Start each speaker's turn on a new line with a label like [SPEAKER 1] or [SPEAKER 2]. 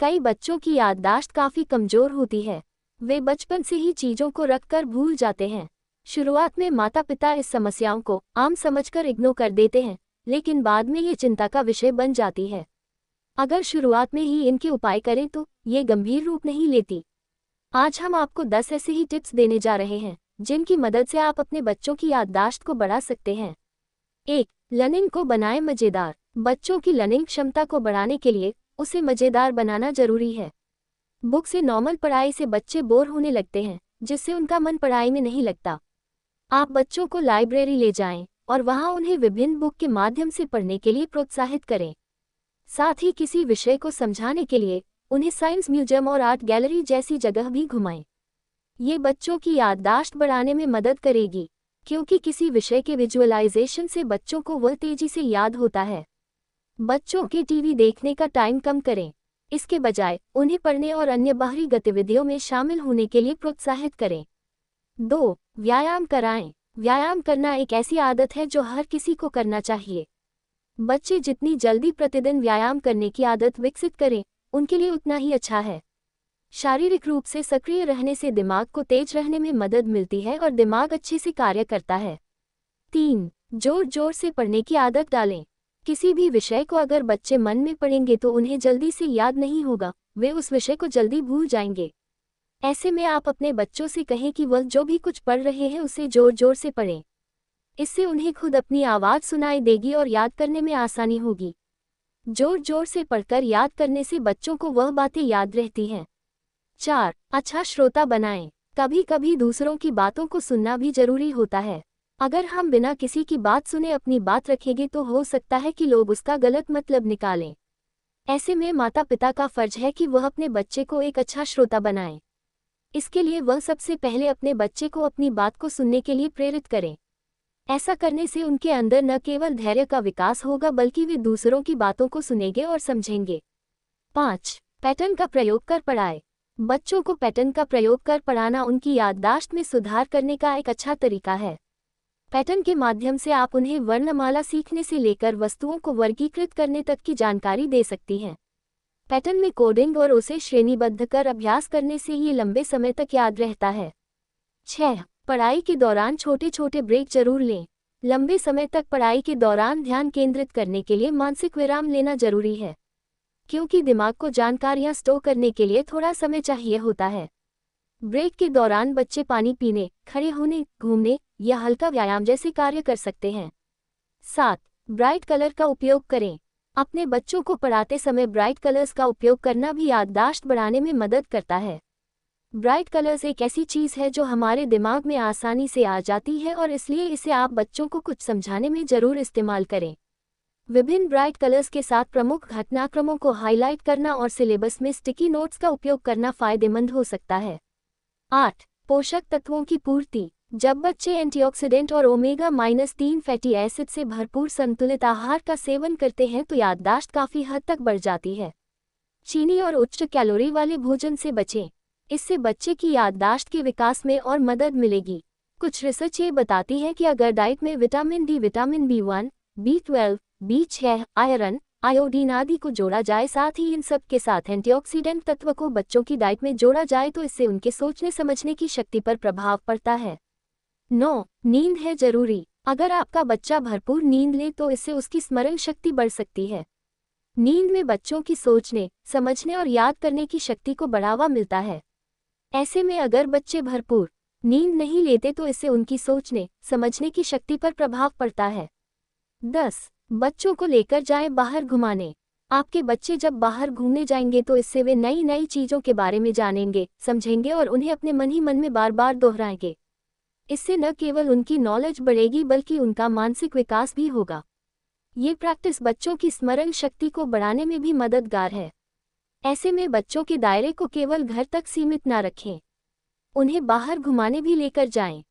[SPEAKER 1] कई बच्चों की याददाश्त काफ़ी कमज़ोर होती है। वे बचपन से ही चीज़ों को रखकर भूल जाते हैं। शुरुआत में माता पिता इस समस्याओं को आम समझकर इग्नोर कर देते हैं, लेकिन बाद में ये चिंता का विषय बन जाती है। अगर शुरुआत में ही इनके उपाय करें तो ये गंभीर रूप नहीं लेती। आज हम आपको 10 ऐसे ही टिप्स देने जा रहे हैं जिनकी मदद से आप अपने बच्चों की याददाश्त को बढ़ा सकते हैं। 1. लर्निंग को बनाएं मज़ेदार। बच्चों की लर्निंग क्षमता को बढ़ाने के लिए उसे मज़ेदार बनाना जरूरी है। बुक से नॉर्मल पढ़ाई से बच्चे बोर होने लगते हैं, जिससे उनका मन पढ़ाई में नहीं लगता। आप बच्चों को लाइब्रेरी ले जाएं और वहां उन्हें विभिन्न बुक के माध्यम से पढ़ने के लिए प्रोत्साहित करें। साथ ही किसी विषय को समझाने के लिए उन्हें साइंस म्यूजियम और आर्ट गैलरी जैसी जगह भी घुमाएं। ये बच्चों की याददाश्त बढ़ाने में मदद करेगी, क्योंकि किसी विषय के विजुअलाइजेशन से बच्चों को वह तेजी से याद होता है। बच्चों के टीवी देखने का टाइम कम करें। इसके बजाय उन्हें पढ़ने और अन्य बाहरी गतिविधियों में शामिल होने के लिए प्रोत्साहित करें। 2. व्यायाम कराएं। व्यायाम करना एक ऐसी आदत है जो हर किसी को करना चाहिए। बच्चे जितनी जल्दी प्रतिदिन व्यायाम करने की आदत विकसित करें, उनके लिए उतना ही अच्छा है। शारीरिक रूप से सक्रिय रहने से दिमाग को तेज रहने में मदद मिलती है और दिमाग अच्छे से कार्य करता है। 3. जोर जोर से पढ़ने की आदत डालें। किसी भी विषय को अगर बच्चे मन में पढ़ेंगे तो उन्हें जल्दी से याद नहीं होगा, वे उस विषय को जल्दी भूल जाएंगे। ऐसे में आप अपने बच्चों से कहें कि वह जो भी कुछ पढ़ रहे हैं उसे जोर जोर से पढ़ें। इससे उन्हें खुद अपनी आवाज़ सुनाई देगी और याद करने में आसानी होगी। जोर जोर से पढ़कर याद करने से बच्चों को वह बातें याद रहती हैं। 4. अच्छा श्रोता बनाएं। कभी कभी दूसरों की बातों को सुनना भी जरूरी होता है। अगर हम बिना किसी की बात सुने अपनी बात रखेंगे तो हो सकता है कि लोग उसका गलत मतलब निकालें। ऐसे में माता पिता का फर्ज है कि वह अपने बच्चे को एक अच्छा श्रोता बनाएं। इसके लिए वह सबसे पहले अपने बच्चे को अपनी बात को सुनने के लिए प्रेरित करें। ऐसा करने से उनके अंदर न केवल धैर्य का विकास होगा बल्कि वे दूसरों की बातों को सुनेंगे और समझेंगे। 5. पैटर्न का प्रयोग कर पढ़ाएं। बच्चों को पैटर्न का प्रयोग कर पढ़ाना उनकी याददाश्त में सुधार करने का एक अच्छा तरीका है। पैटर्न के माध्यम से आप उन्हें वर्णमाला सीखने से लेकर वस्तुओं को वर्गीकृत करने तक की जानकारी दे सकती हैं। पैटर्न में कोडिंग और उसे श्रेणीबद्ध कर अभ्यास करने से ये लंबे समय तक याद रहता है। 6. पढ़ाई के दौरान छोटे छोटे ब्रेक जरूर लें। लंबे समय तक पढ़ाई के दौरान ध्यान केंद्रित करने के लिए मानसिक विराम लेना जरूरी है, क्योंकि दिमाग को जानकारियां स्टोर करने के लिए थोड़ा समय चाहिए होता है। ब्रेक के दौरान बच्चे पानी पीने, खड़े होने, घूमने या हल्का व्यायाम जैसे कार्य कर सकते हैं। 7. ब्राइट कलर का उपयोग करें। अपने बच्चों को पढ़ाते समय ब्राइट कलर्स का उपयोग करना भी याददाश्त बढ़ाने में मदद करता है। ब्राइट कलर्स एक ऐसी चीज़ है जो हमारे दिमाग में आसानी से आ जाती है और इसलिए इसे आप बच्चों को कुछ समझाने में ज़रूर इस्तेमाल करें। विभिन्न ब्राइट कलर्स के साथ प्रमुख घटनाक्रमों को हाईलाइट करना और सिलेबस में स्टिकी नोट्स का उपयोग करना फ़ायदेमंद हो सकता है। 8. पोषक तत्वों की पूर्ति। जब बच्चे एंटीऑक्सीडेंट और ओमेगा-3 फैटी एसिड से भरपूर संतुलित आहार का सेवन करते हैं तो याददाश्त काफ़ी हद तक बढ़ जाती है। चीनी और उच्च कैलोरी वाले भोजन से बचें। इससे बच्चे की याददाश्त के विकास में और मदद मिलेगी। कुछ रिसर्च ये बताती है कि अगर डाइट में vitamin D, vitamin B1, B12, B6, iron, iodine आदि को जोड़ा जाए, साथ ही इन सब के साथ एंटीऑक्सीडेंट तत्व को बच्चों की डाइट में जोड़ा जाए तो इससे उनके सोचने समझने की शक्ति पर प्रभाव पड़ता है। 9. नींद है जरूरी। अगर आपका बच्चा भरपूर नींद ले तो इससे उसकी स्मरण शक्ति बढ़ सकती है। नींद में बच्चों की सोचने, समझने और याद करने की शक्ति को बढ़ावा मिलता है। ऐसे में अगर बच्चे भरपूर नींद नहीं लेते तो इससे उनकी सोचने, समझने की शक्ति पर प्रभाव पड़ता है। 10. बच्चों को लेकर जाएं बाहर घुमाने। आपके बच्चे जब बाहर घूमने जाएंगे तो इससे वे नई नई चीज़ों के बारे में जानेंगे, समझेंगे और उन्हें अपने मन ही मन में बार बार दोहराएंगे। इससे न केवल उनकी नॉलेज बढ़ेगी बल्कि उनका मानसिक विकास भी होगा। ये प्रैक्टिस बच्चों की स्मरण शक्ति को बढ़ाने में भी मददगार है। ऐसे में बच्चों के दायरे को केवल घर तक सीमित न रखें, उन्हें बाहर घुमाने भी लेकर जाएं।